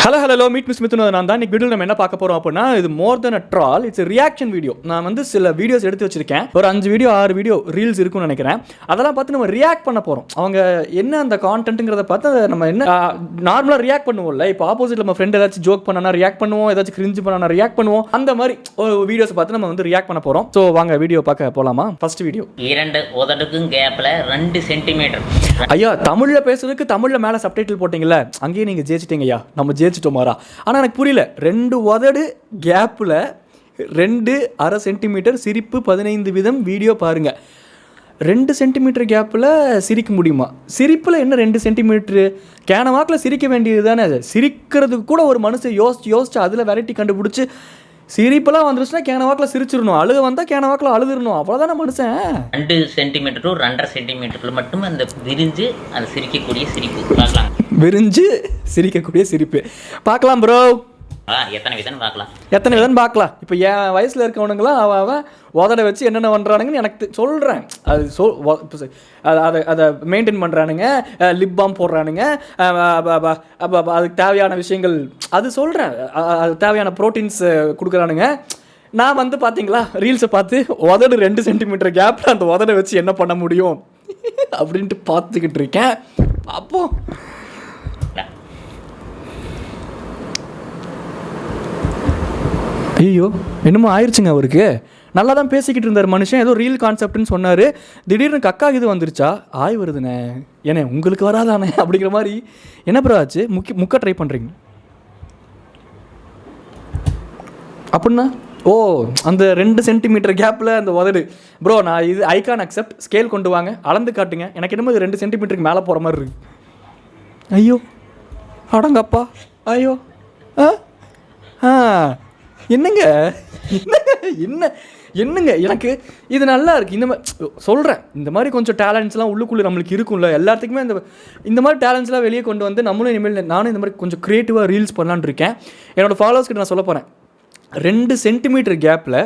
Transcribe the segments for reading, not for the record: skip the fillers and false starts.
Hello meet miss மித்துனது நான் தான். இன்னைக்கு வீடியோ நம்ம என்ன பார்க்க போகிறோம் அப்படின்னா, இது மோர் தென் அ ட்ரால், இட்ஸ் ரியாக்ஷன் வீடியோ. நான் வந்து சில வீடியோஸ் எடுத்து வச்சிருக்கேன், ஒரு 5 வீடியோ 6 வீடியோ ரீல்ஸ் இருக்குன்னு நினைக்கிறேன். அதெல்லாம் பார்த்து நம்ம ரியாக்ட் பண்ண போகிறோம். அவங்க என்ன அந்த கான்டென்ட்டுங்கிறத பார்த்து நம்ம என்ன நார்மலாக ரியாக்ட் பண்ணுவோம்ல. இப்போ ஆப்போசிட் நம்ம ஃப்ரெண்ட் ஏதாச்சும் ஜோக் பண்ணனா ரியாக்ட் பண்ணுவோம், ஏதாச்சும் கிரிஞ்சு பண்ணனா ரியாக்ட் பண்ணுவோம். அந்த மாதிரி வீடியோஸ் பார்த்து நம்ம வந்து ரியாக்ட் பண்ண போகிறோம். ஸோ வாங்க வீடியோ பார்க்க போகலாமா? First video. 2 உதடுக்கும் கேப்பில் 2 சென்டிமீட்டர். ஐயா, தமிழில் பேசுறதுக்கு தமிழில் மேலே சப்டைட்டில் போட்டிங்களே, அங்கேயே நீங்கள் ஜெயிச்சிட்டீங்க ஐயா. நம்ம ஜெயிச்சிட்டோமாரா? ஆனால் எனக்கு புரியல. 2 உதடு கேப்பில் 2.5 சென்டிமீட்டர் சிரிப்பு 15 விதம் வீடியோ பாருங்க. 2 சென்டிமீட்டர் கேப்பில் சிரிக்க முடியுமா? சிரிப்பில் என்ன 2 சென்டிமீட்டரு? கேன வாக்கில் சிரிக்க வேண்டியது தானே. சிரிக்கிறதுக்கு கூட ஒரு மனுஷன் யோசிச்சு அதில் வெரைட்டி கண்டுபிடிச்சி சிரிப்பெல்லாம் வந்துருச்சுன்னா கேன வாக்கில் சிரிச்சிடணும், அழுக வந்தால் கேன வாக்கில் அழுதுடணும், அவ்வளோதானே மனுஷன். 2 சென்டிமீட்டர் 2.5 சென்டிமீட்டரில் மட்டும் அந்த விரிஞ்சு அது சிரிக்கக்கூடிய சிரிப்பு பார்க்கலாம். விரிஞ்சு சிரிக்கக்கூடிய சிரிப்பு பார்க்கலாம் ப்ரோ. எத்தனை விதம் பார்க்கலாம். இப்போ என் வயசில் இருக்கவனுங்களாம் அவன் உதட வச்சு என்னென்ன பண்ணுறானுங்கன்னு எனக்கு சொல்கிறேன். அது அதை மெயின்டைன் பண்ணுறானுங்க, லிப் பாம் போடுறானுங்க, அதுக்கு தேவையான விஷயங்கள் அது சொல்கிறேன், அது தேவையான ப்ரோட்டீன்ஸ் கொடுக்குறானுங்க. நான் வந்து பார்த்தீங்களா ரீல்ஸை பார்த்து உதடு 2 சென்டிமீட்டர் கேப்பில் அந்த உதடை வச்சு என்ன பண்ண முடியும் அப்படின்ட்டு பார்த்துக்கிட்டு இருக்கேன். அப்போ ஐயோ என்னமோ ஆயிடுச்சுங்க அவருக்கு. நல்லா தான் பேசிக்கிட்டு இருந்தார் மனுஷன், ஏதோ ரீல் கான்செப்ட்னு சொன்னார். திடீர்னு கக்கா இது வந்துருச்சா? ஆய் வருதுண்ணே, ஏண்ணே உங்களுக்கு வராதானே அப்படிங்கிற மாதிரி. என்ன ப்ரோ ஆச்சு? முக்க ட்ரை பண்ணுறீங்க அப்படின்னா? ஓ, அந்த 2 சென்டிமீட்டர் கேப்பில் அந்த உதடு. ப்ரோ நான் இது ஐ கான் அக்செப்ட். ஸ்கேல் கொண்டு வாங்க, அளந்து காட்டுங்க. எனக்கு என்னமோ இது 2 சென்டிமீட்டருக்கு மேலே போகிற மாதிரி இருக்கு. ஐயோ அடங்கப்பா, ஐயோ என்னங்க என்னங்க எனக்கு இது நல்லா இருக்குது. இந்த மாதிரி சொல்கிறேன், இந்த மாதிரி கொஞ்சம் டேலண்ட்ஸ்லாம் உள்ளுக்குள்ளே நம்மளுக்கு இருக்கும்ல எல்லாத்துக்குமே. இந்த மாதிரி டேலண்ட்ஸ்லாம் வெளியே கொண்டு வந்து நம்மளும் இனிமேல் நானும் இந்த மாதிரி கொஞ்சம் க்ரியேட்டிவாக ரீல்ஸ் பண்ணலான்னு இருக்கேன். என்னோடய ஃபாலோவர்ஸ்கிட்ட நான் சொல்ல போகிறேன், 2 சென்டிமீட்டர் கேப்பில்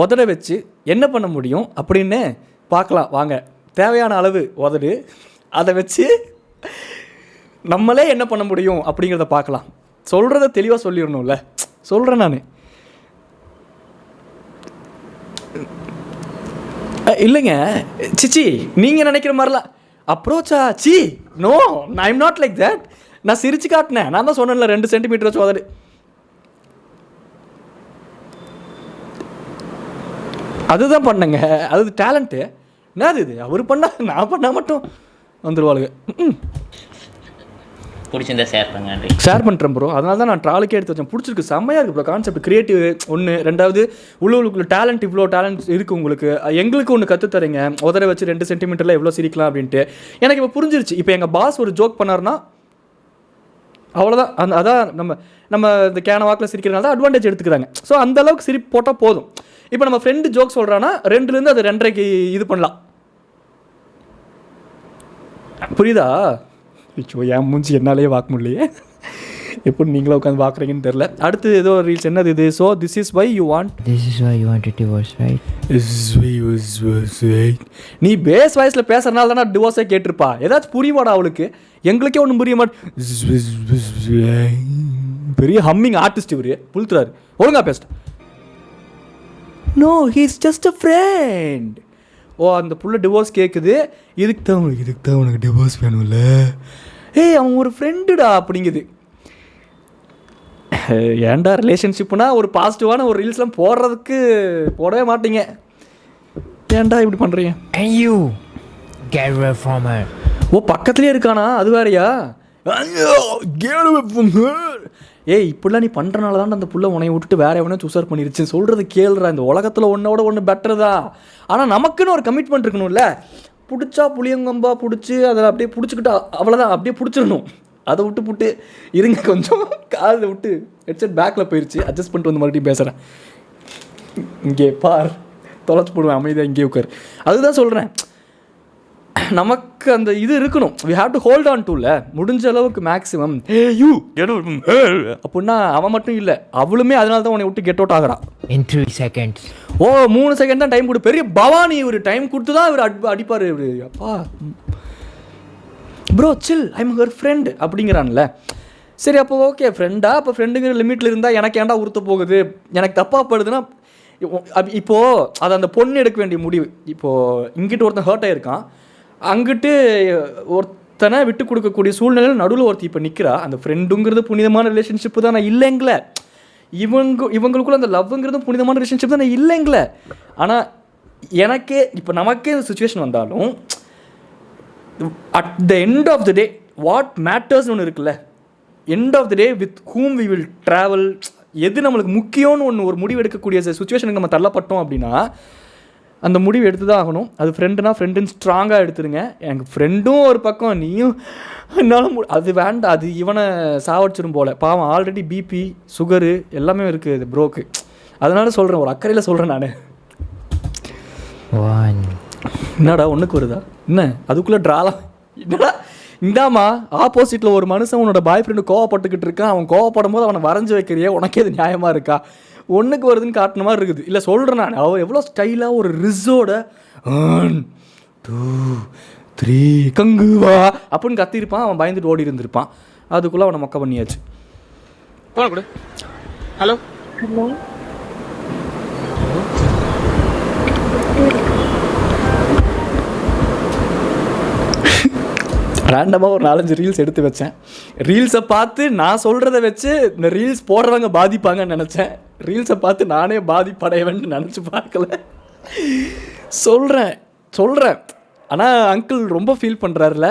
உதட வச்சு என்ன பண்ண முடியும் அப்படின்னு பார்க்கலாம் வாங்க. தேவையான அளவு உதடு, அதை வச்சு நம்மளே என்ன பண்ண முடியும் அப்படிங்கிறத பார்க்கலாம். சொல்கிறத தெளிவாக சொல்லிடணும்ல, சொல்கிறேன் நான். இல்லைங்க சிச்சி, நீங்கள் நினைக்கிற மாதிரிலாம் அப்ரோச்சா? சி no, I am not like that. நான் சிரிச்சு காட்டினேன். நான் தான் சொன்னேன்ல 2 சென்டிமீட்டர் வச்சு உதடு. அதுதான் பண்ணேங்க, அது டேலண்ட்டு. என்னது இது? அவர் பண்ணா நான் பண்ணால் மட்டும் வந்துடுவாளுங்க. பிடிச்சிருந்தா ஷேர் பண்ணுறேன் ப்ரோ. அதனால தான் நான் ட்ராலுக்கே எடுத்து வச்சேன். பிடிச்சிருக்கு, செம்மையாக இருக்குது ப்ரோ கான்செப்ட். க்ரியேட்டிவ் ஒன்று, 2வது உள்ளுக்குள்ள டேலண்ட். இவ்வளோ டேலண்ட் இருக்குது உங்களுக்கு. எங்களுக்கு ஒன்று கற்றுத்தரீங்க, உதற வச்சு 2 சென்டிமீட்டரில் எவ்வளோ சிரிக்கலாம் அப்படின்ட்டு. எனக்கு இப்போ புரிஞ்சிருச்சு. இப்போ எங்கள் பாஸ் ஒரு ஜோக் பண்ணார்னா அவ்வளோதான். அதான் நம்ம இந்த கேன வாக்கில் சிரிக்கிறனால தான் அட்வான்டேஜ் எடுத்துக்கிறாங்க. ஸோ அந்தளவுக்கு சிரிப்பு போட்டால் போதும். இப்போ நம்ம ஃப்ரெண்டு ஜோக் சொல்கிறான்னா 2லேருந்து அது 2.5க்கு இது பண்ணலாம். புரியுதா? ஐயோ என் மூஞ்சி என்னாலே வாக்க முடியலையே, எப்படி நீங்களே உட்காந்து பார்க்குறீங்கன்னு தெரில. அடுத்து ஏதோ ரீல்ஸ் என்னது இது? So this is why you want divorce, right? நீ பேஸ் வாய்ஸில் பேசுறதுனால தானே டிவோர்ஸே கேட்டிருப்பா. ஏதாச்சும் புரியுமாடா அவளுக்கு? எங்களுக்கே ஒன்றும் புரிய மாட்டேன். பெரிய ஹம்மிங் ஆர்டிஸ்ட் இவர், புழுத்துறாரு. ஒழுங்கா பேசிட்டேன். No, he's just a friend. ஓ, அந்த புள்ள டிவோர்ஸ் கேட்குது. இதுக்கு தான் உனக்கு டிவோர்ஸ் வேணும்ல? ஏய், அவன் ஒரு ஃப்ரெண்டுடா அப்படிங்குது. ஏன்டா ரிலேஷன்ஷிப்னா ஒரு பாசிட்டிவான ஒரு ரீல்ஸ்லாம் போடுறதுக்கு போடவே மாட்டீங்க. ஏன்டா இப்படி பண்ணுறீங்க? ஓ, பக்கத்துலேயே இருக்கானா? அது வேறையா? ஏய், இப்படிலாம் நீ பண்ணுறனால தான் அந்த புள்ள உன்னை விட்டுட்டு வேற எவனோ சூசர் பண்ணிருச்சு. சொல்கிறது கேளுறா. இந்த உலகத்தில் ஒன்றோட ஒன்று பெட்டர் தான். ஆனால் நமக்குன்னு ஒரு கமிட்மெண்ட் இருக்கணும்ல. பிடிச்சா புளியங்கம்பா பிடிச்சி அதை அப்படியே பிடிச்சிக்கிட்டா அவ்வளோதான், அப்படியே பிடிச்சிடணும். அதை விட்டு இருங்க கொஞ்சம், காதில் விட்டு ஹெட்செட் பேக்கில் போயிடுச்சு, அட்ஜஸ்ட் பண்ணிட்டு வந்து மறுபடியும் பேசுகிறேன். இங்கே பார், தொலைச்சி போடுவேன், அமைதியாக இங்கே உட்கார். அதுதான் சொல்கிறேன், நமக்கு அந்த இது இருக்கணும். We have to hold on டுல முடிஞ்ச அளவுக்கு மேக்ஸிமம். அப்படின்னா அவன் மட்டும் இல்லை, அவளுமே அதனால தான் உன்னை விட்டு கெட் அவுட் ஆகிறான். In 3 seconds. ஓ, 3 செகண்ட் தான் டைம் கொடு. பெரிய பவானி இவர் டைம் கொடுத்து தான் இவர் அடிப்பார் இவர். அப்பா bro chill, I am her friend அப்படிங்கிறான்ல. சரி அப்போ ஓகே ஃப்ரெண்டா, அப்போ ஃப்ரெண்டுங்கிற லிமிட்டில் இருந்தால் எனக்கு ஏன்டா உறுத்த போகுது, எனக்கு தப்பாக படுதுன்னா இப்போது அது அந்த பொண்ணு எடுக்க வேண்டிய முடிவு. இப்போது இங்கிட்டு ஒருத்தன் ஹர்ட் ஆகிருக்கான், அங்கிட்டு ஒருத்தனை விட்டு கொடுக்கக்கூடிய சூழ்நிலையில் நடுவில் ஒருத்தி இப்போ நிற்கிறா. அந்த ஃப்ரெண்டுங்கிறது புனிதமான ரிலேஷன்ஷிப்பு தான், நான் இல்லைங்கள. இவங்களுக்குள்ள அந்த லவ்ங்கிறது புனிதமான ரிலேஷன்ஷிப் தான், நான் இல்லைங்கள. ஆனால் எனக்கே இப்போ நமக்கே இந்த சுச்சுவேஷன் வந்தாலும் at the end of the day what மேட்டர்ஸ்னு ஒன்று இருக்குல்ல, end of the day with whom we will travel, எது நம்மளுக்கு முக்கியம்னு ஒரு முடிவு எடுக்கக்கூடிய சிச்சுவேஷனுக்கு நம்ம தள்ளப்பட்டோம் அப்படின்னா அந்த முடிவு எடுத்து தான் ஆகணும். அது ஃப்ரெண்டுனா ஃப்ரெண்டுன்னு ஸ்ட்ராங்காக எடுத்துருங்க. எனக்கு ஃப்ரெண்டும் ஒரு பக்கம், நீயும் என்னாலும் அது வேண்டாம், அது இவனை சாவடிச்சிடும் போல். பாவம் ஆல்ரெடி பிபி சுகரு எல்லாமே இருக்குது இது ப்ரோக்கு. அதனால சொல்கிறேன், ஒரு அக்கறையில் சொல்கிறேன் நான். என்னடா ஒன்றுக்கு வருதா என்ன அதுக்குள்ளே ட்ராலாம் என்னடா இந்தாமா ஆப்போசிட்டில் ஒரு மனுஷன் உன்னோட பாய் ஃப்ரெண்டு கோவப்பட்டுக்கிட்டு இருக்கான், அவன் கோவப்படும் போது அவனை வரைஞ்சி வைக்கிறியே, உனக்கே அது நியாயமாக இருக்கா? ஒன்றுக்கு வருதுன்னு காட்டின மாதிரி இருக்குது. இல்லை சொல்கிறேன் நான், அவன் எவ்வளோ ஸ்டைலாக ஒரு ரிஸ்ஸோட 1 2 3 கங்குவா அப்படின்னு கத்திருப்பான், அவன் பயந்துட்டு ஓடி இருந்திருப்பான். அதுக்குள்ளே அவனை மொக்க பண்ணியாச்சு. போன கொடு. ஹலோ ஹலோ ரேண்டமாக ஒரு 4-5 ரீல்ஸ் எடுத்து வச்சேன். ரீல்ஸை பார்த்து நான் சொல்கிறத வச்சு இந்த ரீல்ஸ் போடுறவங்க பாதிப்பாங்கன்னு நினச்சேன். ரீல்ஸை பார்த்து நானே பாதிப்படையவேன்னு நினச்சி பார்க்கல. சொல்கிறேன் ஆனால் அங்கிள் ரொம்ப ஃபீல் பண்ணுறாருல.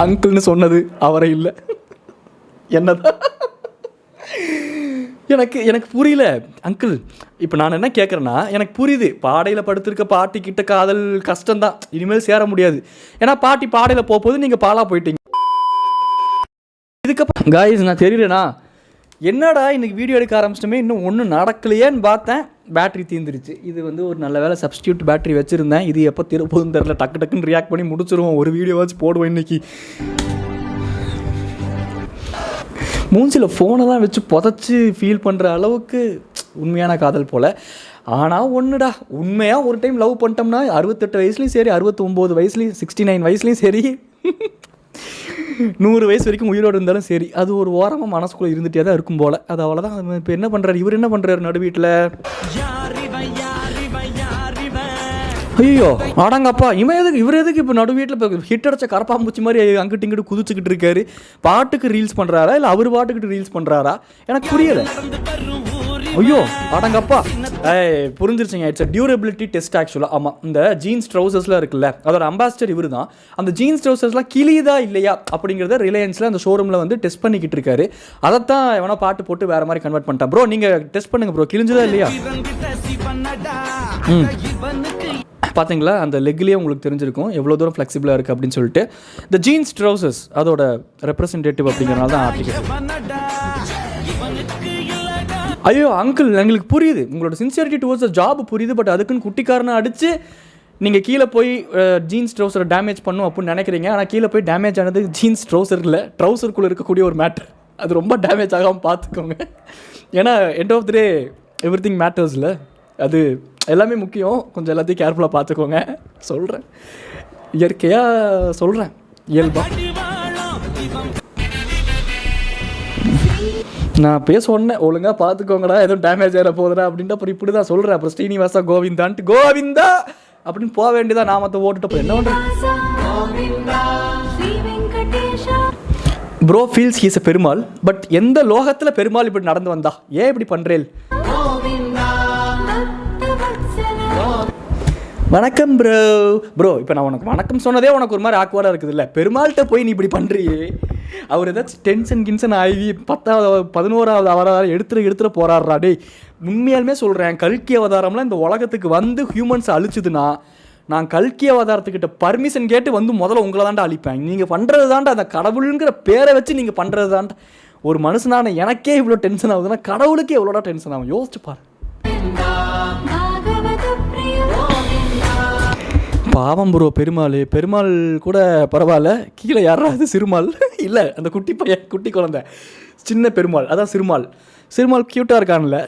அங்கிள்னு சொன்னது அவரை இல்லை என்னதான். எனக்கு புரியல அங்கிள். இப்போ நான் என்ன கேட்குறேன்னா, எனக்கு புரியுது பாடையில் படுத்திருக்க பாட்டி கிட்ட காதல் கஷ்டம்தான், இனிமேல் சேர முடியாது. ஏன்னா பாட்டி பாடையில் போகும்போது நீங்கள் பாலாக போயிட்டீங்க. இதுக்கப்புறம் காய்ஸ் நான் தெரியலண்ணா என்னடா இன்னைக்கு வீடியோ எடுக்க ஆரம்பிச்சிட்டோமே, இன்னும் ஒன்றும் நடக்கலையேன்னு பார்த்தேன். பேட்ரி தீர்ந்துருச்சு. இது வந்து ஒரு நல்ல வேலை சப்ஸ்டியூட் பேட்ரி வச்சுருந்தேன். இது எப்போ திருப்பதுன்னு தெரில, டக்கு டக்குன்னு ரியாக்ட் பண்ணி முடிச்சிருவோம். ஒரு வீடியோவாச்சும் போடுவோம் இன்னைக்கு. மூஞ்சில் ஃபோனை தான் வச்சு புதைச்சி ஃபீல் பண்ணுற அளவுக்கு உண்மையான காதல் போல். ஆனால் ஒன்றுடா, உண்மையாக ஒரு டைம் லவ் பண்ணிட்டோம்னா 68 வயசுலையும் சரி, 69 வயசுலையும், 69 வயசுலையும் சரி, 100 வயசு வரைக்கும் உயிரோடு இருந்தாலும் சரி, அது ஒரு ஓரமாக மனசுக்குள்ளே இருந்துகிட்டே தான் இருக்கும் போல். அது அவ்வளோதான். இப்போ என்ன பண்ணுறாரு இவர், என்ன பண்ணுறாரு நடு வீட்டில்? ஐயோ ஆடாங்கப்பா, இவர் எதுக்கு இப்போ நடு வீட்டில் இப்போ ஹிட் அடிச்ச கரப்பாம்பூச்சி மாதிரி அங்கிட்டு இங்கிட்டு குதிச்சுக்கிட்டு இருக்காரு? பாட்டுக்கு ரீல்ஸ் பண்ணுறாரா இல்லை அவர் பாட்டுக்கிட்டு ரீல்ஸ் பண்ணுறாரா எனக்கு புரியலை. ஐயோ ஆடாங்கப்பா, புரிஞ்சிருச்சுங்க. இட்ஸ் டியூரபிலிட்டி டெஸ்ட் ஆக்சுவலாக. ஆமாம், இந்த ஜீன்ஸ் ட்ரௌசர்ஸ்லாம் இருக்குல்ல, அதோட அம்பாசிடர் இவர் தான். அந்த ஜீன்ஸ் ட்ரௌசர்ஸ்லாம் கிளியுதா இல்லையா அப்படிங்கிறத ரிலையன்ஸில் அந்த ஷோரூமில் வந்து டெஸ்ட் பண்ணிக்கிட்டு இருக்காரு. அதைத்தான் எவனா பாட்டு போட்டு வேறு மாதிரி கன்வெர்ட் பண்ணிட்டான். ப்ரோ நீங்கள் டெஸ்ட் பண்ணுங்க ப்ரோ, கிழிஞ்சுதா இல்லையா? பார்த்தீங்களா, அந்த லெக்லேயே உங்களுக்கு தெரிஞ்சிருக்கும் எவ்வளோ தூரம் ஃப்ளெக்சிபிளாக இருக்குது அப்படின்னு சொல்லிட்டு. இந்த ஜீன்ஸ் ட்ரௌசர்ஸ் அதோட ரெப்ரசன்டேட்டிவ் அப்படிங்கிறனால தான் ஆர்டிகல். ஐயோ அங்கிள், எங்களுக்கு புரியுது உங்களோட சின்சியரிட்டி டுவர்ட்ஸ் த ஜாப் புரியுது. பட் அதுக்குன்னு குட்டிக்காரனை அடித்து நீங்கள் கீழே போய் ஜீன்ஸ் ட்ரௌசரை டேமேஜ் பண்ணும் அப்படின்னு நினைக்கிறீங்க. ஆனால் கீழே போய் டேமேஜ் ஆனது ஜீன்ஸ் ட்ரௌசர் இல்லை, ட்ரௌசருக்குள்ளே இருக்கக்கூடிய ஒரு மேட்டர். அது ரொம்ப டேமேஜ் ஆகாமல் பார்த்துக்கோங்க. ஏன்னா end of the day everything மேட்டர்ஸில், அது எல்லாமே முக்கியம். கொஞ்சம் எல்லாத்தையும் கேர்ஃபுல்லாக பார்த்துக்கோங்க. சொல்கிறேன், இயற்கையாக சொல்கிறேன், இயல்பாக. நான் பேச சொன்னேன் ஒழுங்காக பார்த்துக்கோங்கடா, எதுவும் டேமேஜ் ஆகிட போகுதுடா அப்படின்ட்டு. அப்புறம் இப்படி தான் சொல்கிறேன். அப்புறம் ஸ்ரீனிவாசா கோவிந்தான்ட்டு கோவிந்தா அப்படின்னு போக வேண்டியதா. நாமத்தை ஓட்டுட்டு போய் என்ன பண்ணுறேன்? Bro feels he's a Perumal. But எந்த லோகத்தில் பெருமாள் இப்படி நடந்து வந்தா? ஏன் இப்படி பண்ணுறேன்? வணக்கம் ப்ரோ இப்போ நான் உனக்கு வணக்கம் சொன்னதே உனக்கு ஒரு மாதிரி ஆக்வர்டாக இருக்குது இல்லை? பெருமாள்கிட்ட போய் நீ இப்படி பண்ணுறியே. அவர் ஏதாச்சும் டென்ஷன் ஆகி 10வது 11வது அவதாரம் எடுத்துகிற போராடுறா. டே உண்மையாலுமே சொல்கிறேன், கல்கி அவதாரம்லாம் இந்த உலகத்துக்கு வந்து ஹியூமன்ஸை அழிச்சுதுன்னா நான் கல்கி அவதாரத்துக்கிட்ட பர்மிஷன் கேட்டு வந்து முதல்ல உங்களை தாண்டா அழிப்பேன். நீங்கள் பண்ணுறது தாண்டா அந்த கடவுளுங்கிற பேரை வச்சு நீங்கள் பண்ணுறது தாண்டா. ஒரு மனுஷனான எனக்கே இவ்வளோ டென்ஷன் ஆகுதுன்னா கடவுளுக்கே எவ்வளோடா டென்ஷன் ஆகும் யோசிச்சு பாரு. பாவம் ப்ரோ, பெருமாள் கூட பரவாயில்ல, கீழே யாராவது சிறுமாள் இல்லை, அந்த குட்டி பையன் குட்டி குழந்தை சின்ன பெருமாள், அதான் சிறுமாள் க்யூட்டாக இருக்கான்ல.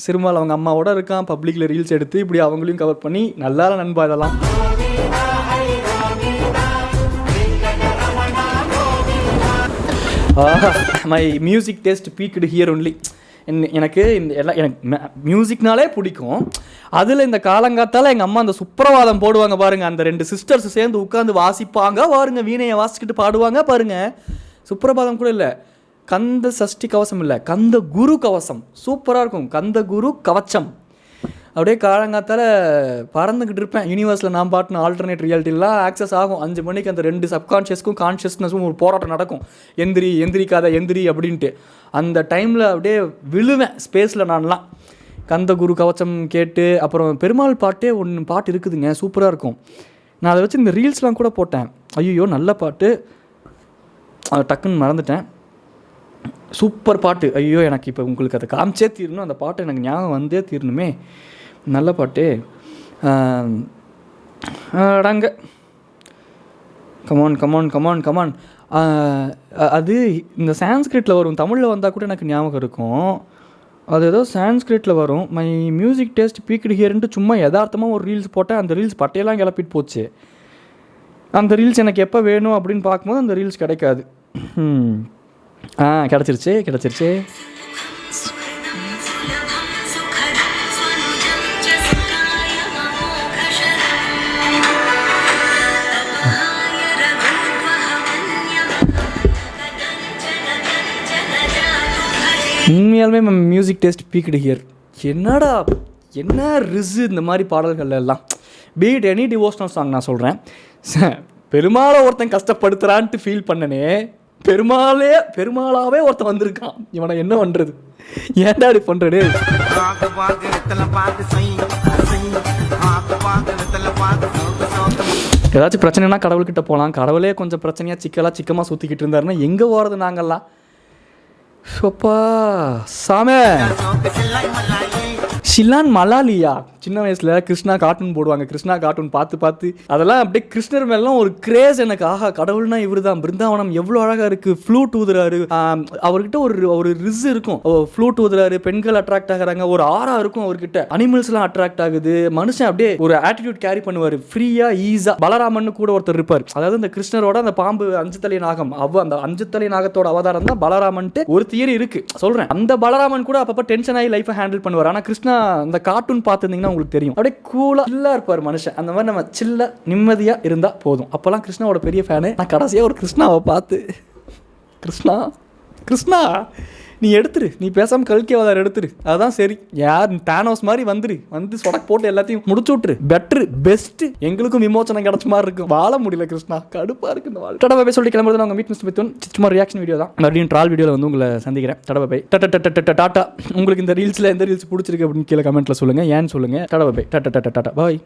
சிறுமாள் அவங்க அம்மாவோட இருக்கான், பப்ளிக்கில் ரீல்ஸ் எடுத்து இப்படி அவங்களையும் கவர் பண்ணி நல்லா நண்பா இதெல்லாம். My music taste peaked here only. எனக்கு இந்த எல்லாம் எனக்கு மியூசிக்னாலே பிடிக்கும். அதில் இந்த காலங்காத்தால் எங்கள் அம்மா அந்த சுப்பிரவாதம் போடுவாங்க பாருங்கள். அந்த 2 சிஸ்டர்ஸ் சேர்ந்து உட்காந்து வாசிப்பாங்க பாருங்க, வீணையை வாசிக்கிட்டு பாடுவாங்க பாருங்கள். சுப்பிரபாதம் கூட இல்லை, கந்த சஷ்டி கவசம் இல்லை, கந்த குரு கவசம் சூப்பராக இருக்கும். கந்த குரு கவச்சம் அப்படியே காலங்காத்தால் பறந்துக்கிட்டு இருப்பேன். யூனிவர்ஸில் நான் பாட்டின ஆல்டர்னேட் ரியாலிட்டிலாம் ஆக்சஸ் ஆகும். 5 மணிக்கு அந்த 2 சப்கான்ஷியஸ்க்கும் கான்ஷியஸ்னஸும் ஒரு போராட்டம் நடக்கும். எந்திரிக்காத எந்திரி அப்படின்ட்டு. அந்த டைமில் அப்படியே விழுவேன் ஸ்பேஸில் நான்லாம். கந்த குரு கவச்சம் கேட்டு அப்புறம் பெருமாள் பாட்டே பாட்டு இருக்குதுங்க, சூப்பராக இருக்கும். நான் அதை வச்சு இந்த ரீல்ஸ்லாம் கூட போட்டேன். ஐயோ நல்ல பாட்டு, டக்குன்னு மறந்துட்டேன். சூப்பர் பாட்டு. ஐயோ எனக்கு இப்போ உங்களுக்கு அதை காமிச்சே தீரணும், அந்த பாட்டு எனக்கு ஞாபகம் வந்தே தீரணுமே. நல்ல பாட்டு. அடங்க கமான் கமான் கமான் கமான். அது இந்த சான்ஸ்கிரிட்டில் வரும், தமிழில் வந்தால் கூட எனக்கு ஞாபகம் இருக்கும். அது ஏதோ சான்ஸ்கிரிட்டில் வரும். மை மியூசிக் டேஸ்ட் பீக்டு ஹியர்ன்ட்டு சும்மா யதார்த்தமாக ஒரு ரீல்ஸ் போட்டேன். அந்த ரீல்ஸ் பட்டையெல்லாம் கிளப்பிட்டு போச்சு. அந்த ரீல்ஸ் எனக்கு எப்போ வேணும் அப்படின்னு பார்க்கும்போது அந்த ரீல்ஸ் கிடைக்காது. கிடச்சிருச்சு. உண்மையாலுமே மியூசிக் டேஸ்ட் பீக்டு ஹியர். என்னடா என்ன ரிஸு இந்த மாதிரி பாடல்கள் எல்லாம். பீட் எனி டிவோஷனல் சாங் நான் சொல்கிறேன். பெருமாளை ஒருத்தன் கஷ்டப்படுத்துகிறான்ட்டு ஃபீல் பண்ணனே, பெருமாளாவே ஒருத்தன் வந்திருக்கான். இவனை என்ன பண்ணுறது, ஏன்டா இப்படி பண்ணுறது? ஏதாச்சும் பிரச்சனைனா கடவுள்கிட்ட போகலாம். கடவுளே கொஞ்சம் பிரச்சனையாக சிக்கமாக சுற்றிக்கிட்டு இருந்தாருன்னா எங்கே போகிறது நாங்கள்லாம்? சோப்பா சாமே. ஷில்லான் மலாலியா சின்ன வயசில் கிருஷ்ணா கார்ட்டூன் போடுவாங்க. கிருஷ்ணா கார்ட்டூன் பார்த்து அதெல்லாம் அப்படியே கிருஷ்ணர் மேலாம் ஒரு கிரேஸ் எனக்கு. ஆஹா கடவுள்னா இவர் தான். பிருந்தாவனம் எவ்வளோ அழகாக இருக்குது. ஃப்ளூட் ஊதுறாரு, அவர்கிட்ட ஒரு ரிஸ் இருக்கும். ஃப்ளூட் ஊதுறாரு, பெண்கள் அட்ராக்ட் ஆகிறாங்க, ஒரு ஆரா இருக்கும் அவர்கிட்ட. அனிமல்ஸ்லாம் அட்ராக்ட் ஆகுது. மனுஷன் அப்படியே ஒரு ஆட்டிடியூட் கேரி பண்ணுவார், ஃப்ரீயாக ஈஸா. பலராமன் கூட ஒருத்தர் இருப்பார். அதாவது இந்த கிருஷ்ணரோட அந்த பாம்பு 5 தலை நாகம், அந்த 5 தலை நாகத்தோட அவதாரம் தான் பலராமன்ட்டு ஒரு தியரி இருக்கு சொல்கிறேன். அந்த பலராமன் கூட அப்பப்போ டென்ஷன் ஆகி லைஃபை ஹேண்டில் பண்ணுவார். ஆனால் கிருஷ்ணா அந்த கார்ட்டூன் பார்த்துருந்தீங்கன்னா உங்களுக்கு தெரியும், அப்படியே கூலா சில்லா இருப்பார் மனுஷன். அந்த மாதிரி நம்ம சில்ல நிம்மதியா இருந்தா போதும். அப்பெல்லாம் கிருஷ்ணாவோட பெரிய ஃபேனு. நான் கடைசியா ஒரு கிருஷ்ணாவை பார்த்து, கிருஷ்ணா நீ எடுத்துரு, நீ பேசாம கல்கி அவதாரம் எடுத்துரு, அதான் சரி. யார் தானோஸ் மாதிரி வந்து சொடக் போட்டு எல்லாத்தையும் முடிச்சு விட்டுரு. பெட்ரு பெஸ்ட், எங்களுக்கும் விமோச்சனம் கிடைச்ச மாதிரி இருக்கும். வாழ முடியல கிருஷ்ணா, கடுப்பா இருக்கு இந்த வாழ்க்கை. டடா பை சொல்லி கிளம்புறது உங்க மீட் மிஸ்டர் மித்துன். சும்மா ரியாக்ஷன் வீடியோ தான். மறுபடியும் ட்ரால் வீடியோவில் வந்து உங்களை சந்திக்கிறேன். டடா பை டாட்டா. உங்களுக்கு இந்த ரீல்ஸ்ல எந்த ரீல்ஸ் பிடிச்சிருக்கு அப்படின்னு கீழே கமெண்ட்ல சொல்லுங்க, ஏன்னு சொல்லுங்க. டடா பை டாட்டா பாய்.